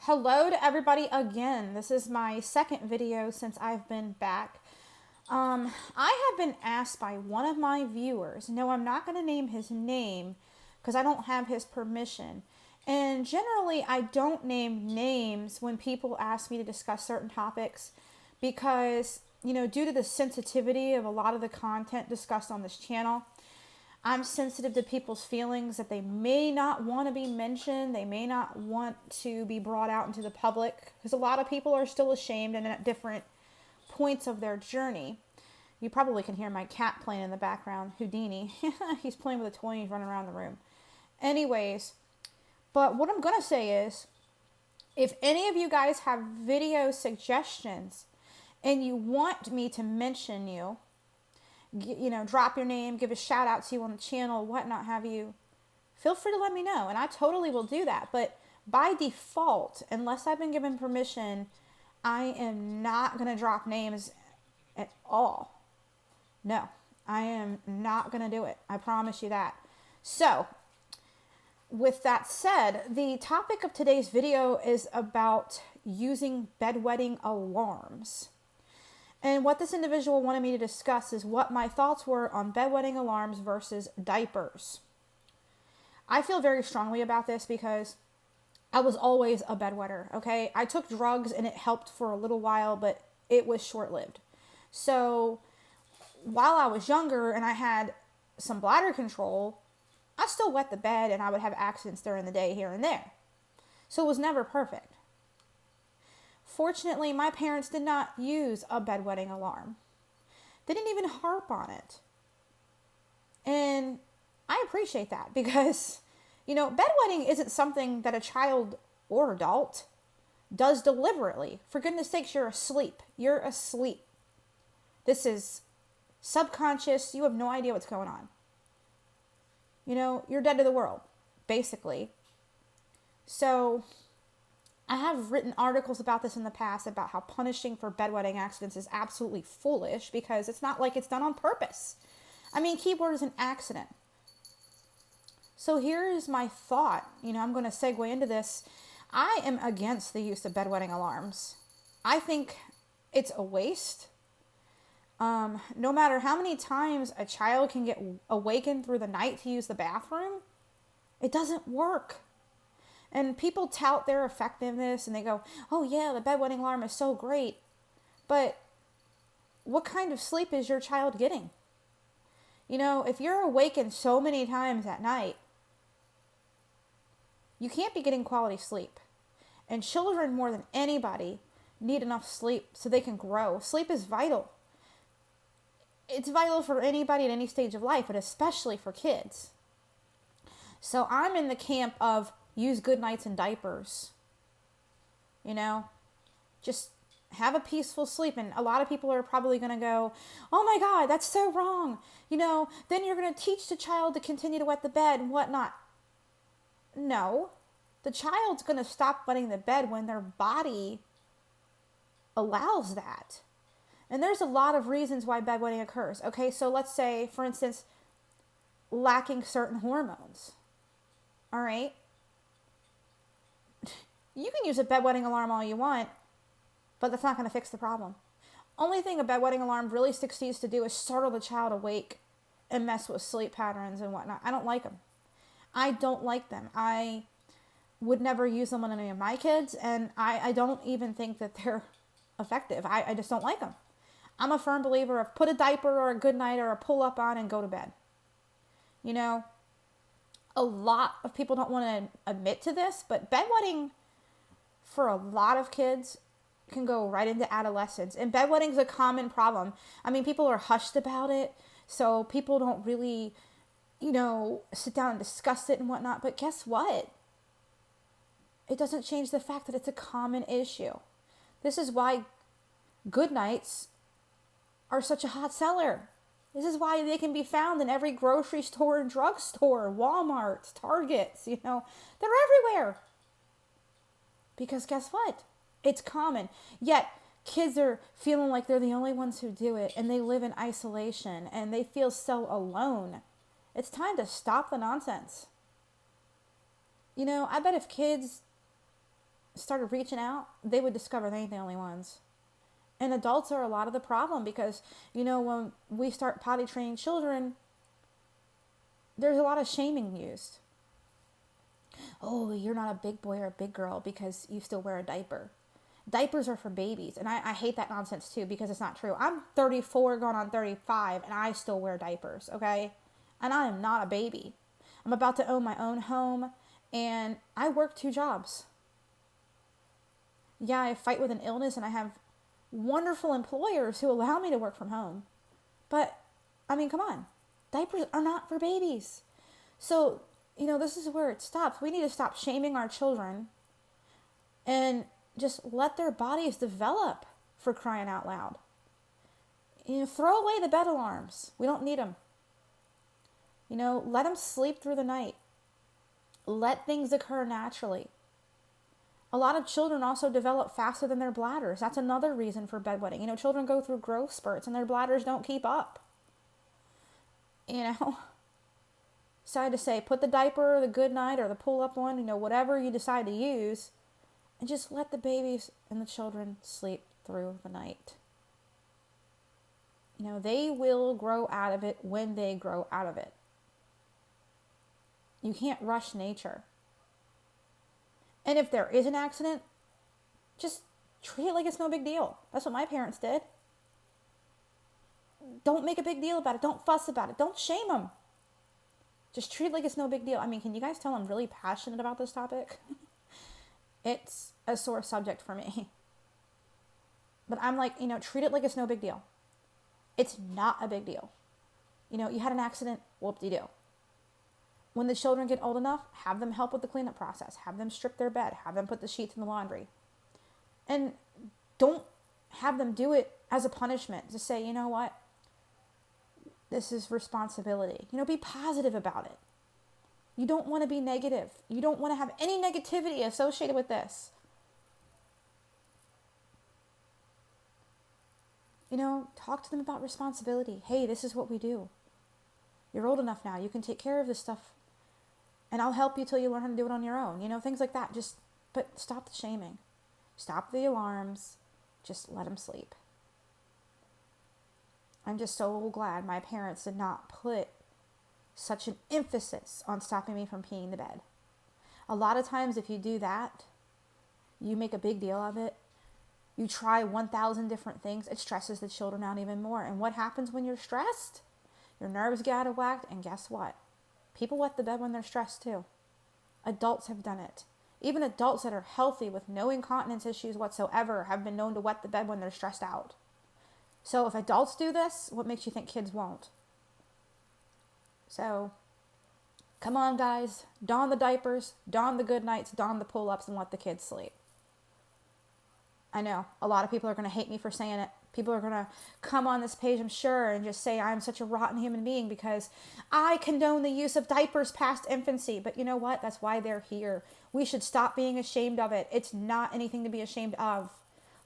Hello to everybody again. This is my second video since I've been back. I have been asked by one of my viewers, no, I'm not going to name his name because I don't have his permission. And generally, I don't name names when people ask me to discuss certain topics because, due to the sensitivity of a lot of the content discussed on this channel, I'm sensitive to people's feelings that they may not want to be mentioned. They may not want to be brought out into the public because a lot of people are still ashamed and at different points of their journey. You probably can hear my cat playing in the background, Houdini. He's playing with a toy and he's running around the room. Anyways, but what I'm going to say is, if any of you guys have video suggestions and you want me to mention you, drop your name, give a shout out to you on the channel, whatnot have you, feel free to let me know. And I totally will do that. But by default, unless I've been given permission, I am not going to drop names at all. No, I am not going to do it. I promise you that. So, with that said, the topic of today's video is about using bedwetting alarms. And what this individual wanted me to discuss is what my thoughts were on bedwetting alarms versus diapers. I feel very strongly about this because I was always a bedwetter, okay? I took drugs and it helped for a little while, but it was short-lived. So while I was younger and I had some bladder control, I still wet the bed and I would have accidents during the day here and there. So it was never perfect. Fortunately, my parents did not use a bedwetting alarm. They didn't even harp on it. And I appreciate that because, bedwetting isn't something that a child or adult does deliberately. For goodness sakes, you're asleep. You're asleep. This is subconscious. You have no idea what's going on. You're dead to the world, basically. So I have written articles about this in the past about how punishing for bedwetting accidents is absolutely foolish because it's not like it's done on purpose. I mean, keyboard is an accident. So here is my thought. I'm going to segue into this. I am against the use of bedwetting alarms. I think it's a waste. No matter how many times a child can get awakened through the night to use the bathroom, it doesn't work. And people tout their effectiveness and they go, oh yeah, the bedwetting alarm is so great. But what kind of sleep is your child getting? If you're awakened so many times at night, you can't be getting quality sleep. And children, more than anybody, need enough sleep so they can grow. Sleep is vital. It's vital for anybody at any stage of life, but especially for kids. So I'm in the camp of use good nights and diapers. Just have a peaceful sleep. And a lot of people are probably going to go, oh my God, that's so wrong. Then you're going to teach the child to continue to wet the bed and whatnot. No, the child's going to stop wetting the bed when their body allows that. And there's a lot of reasons why bedwetting occurs. Okay, so let's say, for instance, lacking certain hormones. All right? You can use a bedwetting alarm all you want, but that's not going to fix the problem. Only thing a bedwetting alarm really succeeds to do is startle the child awake and mess with sleep patterns and whatnot. I don't like them. I don't like them. I would never use them on any of my kids, and I don't even think that they're effective. I just don't like them. I'm a firm believer of put a diaper or a good night or a pull-up on and go to bed. A lot of people don't want to admit to this, but bedwetting for a lot of kids can go right into adolescence. And bedwetting is a common problem. I mean, people are hushed about it, so people don't really, sit down and discuss it and whatnot. But guess what? It doesn't change the fact that it's a common issue. This is why good nights are such a hot seller. This is why they can be found in every grocery store and drugstore, Walmart, Targets, they're everywhere. Because guess what? It's common. Yet, kids are feeling like they're the only ones who do it, and they live in isolation, and they feel so alone. It's time to stop the nonsense. I bet if kids started reaching out, they would discover they ain't the only ones. And adults are a lot of the problem because, when we start potty training children, there's a lot of shaming used. Oh, you're not a big boy or a big girl because you still wear a diaper. Diapers are for babies. And I hate that nonsense too because it's not true. I'm 34 going on 35 and I still wear diapers, okay? And I am not a baby. I'm about to own my own home and I work 2 jobs. Yeah, I fight with an illness and I have wonderful employers who allow me to work from home. But, come on. Diapers are not for babies. So, this is where it stops. We need to stop shaming our children and just let their bodies develop, for crying out loud. Throw away the bed alarms. We don't need them. Let them sleep through the night. Let things occur naturally. A lot of children also develop faster than their bladders. That's another reason for bedwetting. Children go through growth spurts and their bladders don't keep up. So I had to say, put the diaper or the good night or the pull-up one, whatever you decide to use, and just let the babies and the children sleep through the night. They will grow out of it when they grow out of it. You can't rush nature. And if there is an accident, just treat it like it's no big deal. That's what my parents did. Don't make a big deal about it. Don't fuss about it. Don't shame them. Just treat it like it's no big deal. Can you guys tell I'm really passionate about this topic? It's a sore subject for me. But I'm like, treat it like it's no big deal. It's not a big deal. You had an accident, whoop-de-doo. When the children get old enough, have them help with the cleanup process. Have them strip their bed. Have them put the sheets in the laundry. And don't have them do it as a punishment. Just say, you know what? This is responsibility. Be positive about it. You don't want to be negative. You don't want to have any negativity associated with this. Talk to them about responsibility. Hey, this is what we do. You're old enough now. You can take care of this stuff. And I'll help you till you learn how to do it on your own. Things like that. But stop the shaming. Stop the alarms. Just let them sleep. I'm just so glad my parents did not put such an emphasis on stopping me from peeing the bed. A lot of times if you do that, you make a big deal of it. You try 1,000 different things. It stresses the children out even more. And what happens when you're stressed? Your nerves get out of whack. And guess what? People wet the bed when they're stressed too. Adults have done it. Even adults that are healthy with no incontinence issues whatsoever have been known to wet the bed when they're stressed out. So if adults do this, what makes you think kids won't? So, come on guys, don the diapers, don the good nights, don the pull-ups, and let the kids sleep. I know, a lot of people are going to hate me for saying it. People are going to come on this page, I'm sure, and just say I'm such a rotten human being because I condone the use of diapers past infancy. But you know what? That's why they're here. We should stop being ashamed of it. It's not anything to be ashamed of.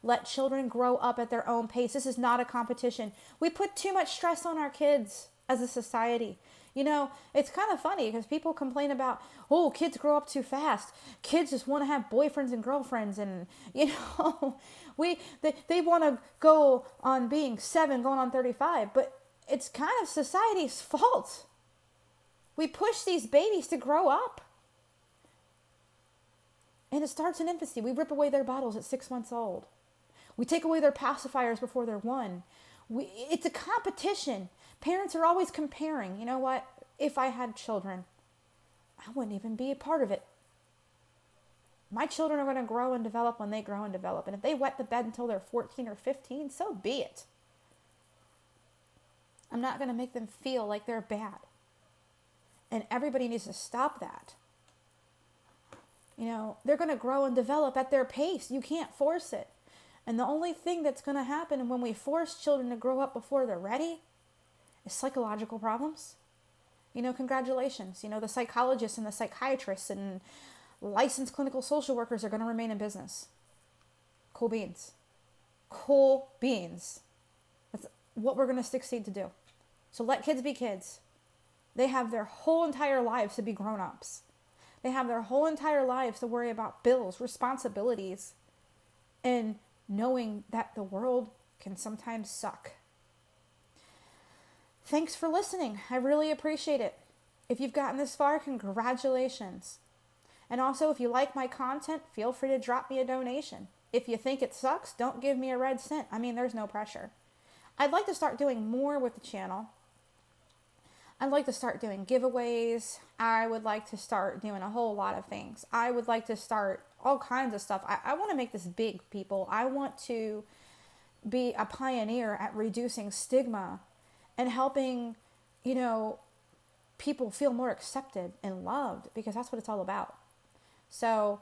Let children grow up at their own pace. This is not a competition. We put too much stress on our kids as a society. It's kind of funny because people complain about, oh, kids grow up too fast. Kids just want to have boyfriends and girlfriends. And, they want to go on being 7, going on 35. But it's kind of society's fault. We push these babies to grow up. And it starts in infancy. We rip away their bottles at 6 months old. We take away their pacifiers before they're 1. It's a competition. Parents are always comparing. You know what? If I had children, I wouldn't even be a part of it. My children are going to grow and develop when they grow and develop. And if they wet the bed until they're 14 or 15, so be it. I'm not going to make them feel like they're bad. And everybody needs to stop that. They're going to grow and develop at their pace. You can't force it. And the only thing that's going to happen when we force children to grow up before they're ready is psychological problems. Congratulations. The psychologists and the psychiatrists and licensed clinical social workers are going to remain in business. Cool beans. Cool beans. That's what we're going to succeed to do. So let kids be kids. They have their whole entire lives to be grown-ups. They have their whole entire lives to worry about bills, responsibilities, and knowing that the world can sometimes suck. Thanks for listening. I really appreciate it. If you've gotten this far, congratulations. And also, if you like my content, feel free to drop me a donation. If you think it sucks, don't give me a red cent. I mean, there's no pressure. I'd like to start doing more with the channel. I'd like to start doing giveaways. I would like to start doing a whole lot of things. I would like to start all kinds of stuff. I want to make this big, people. I want to be a pioneer at reducing stigma and helping, people feel more accepted and loved, because that's what it's all about. So,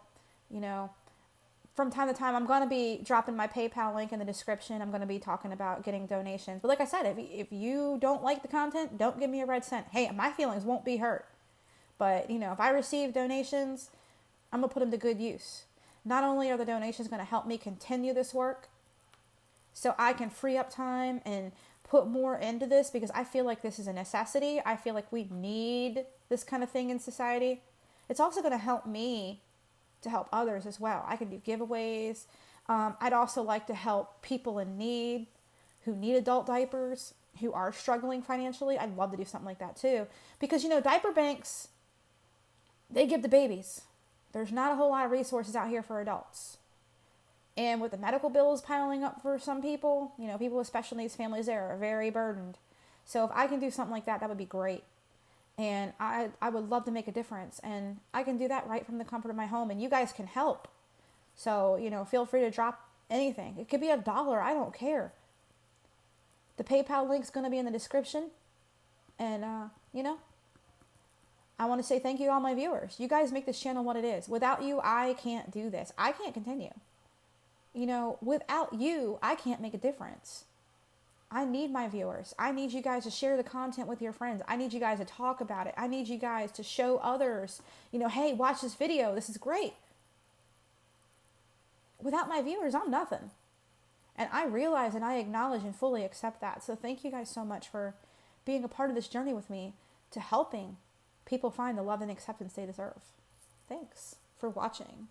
from time to time, I'm going to be dropping my PayPal link in the description. I'm going to be talking about getting donations. But like I said, if you don't like the content, don't give me a red cent. Hey, my feelings won't be hurt. But, if I receive donations, I'm going to put them to good use. Not only are the donations going to help me continue this work, so I can free up time and put more into this, because I feel like this is a necessity. I feel like we need this kind of thing in society. It's also going to help me to help others as well. I can do giveaways. I'd also like to help people in need who need adult diapers, who are struggling financially. I'd love to do something like that too. Because, diaper banks, they give the babies. There's not a whole lot of resources out here for adults. And with the medical bills piling up for some people, people with special needs families there are very burdened. So if I can do something like that, that would be great. And I would love to make a difference. And I can do that right from the comfort of my home. And you guys can help. So, feel free to drop anything. It could be $1. I don't care. The PayPal link's going to be in the description. And, I want to say thank you to all my viewers. You guys make this channel what it is. Without you, I can't do this. I can't continue. Without you, I can't make a difference. I need my viewers. I need you guys to share the content with your friends. I need you guys to talk about it. I need you guys to show others, hey, watch this video. This is great. Without my viewers, I'm nothing. And I realize and I acknowledge and fully accept that. So thank you guys so much for being a part of this journey with me, to helping people find the love and acceptance they deserve. Thanks for watching.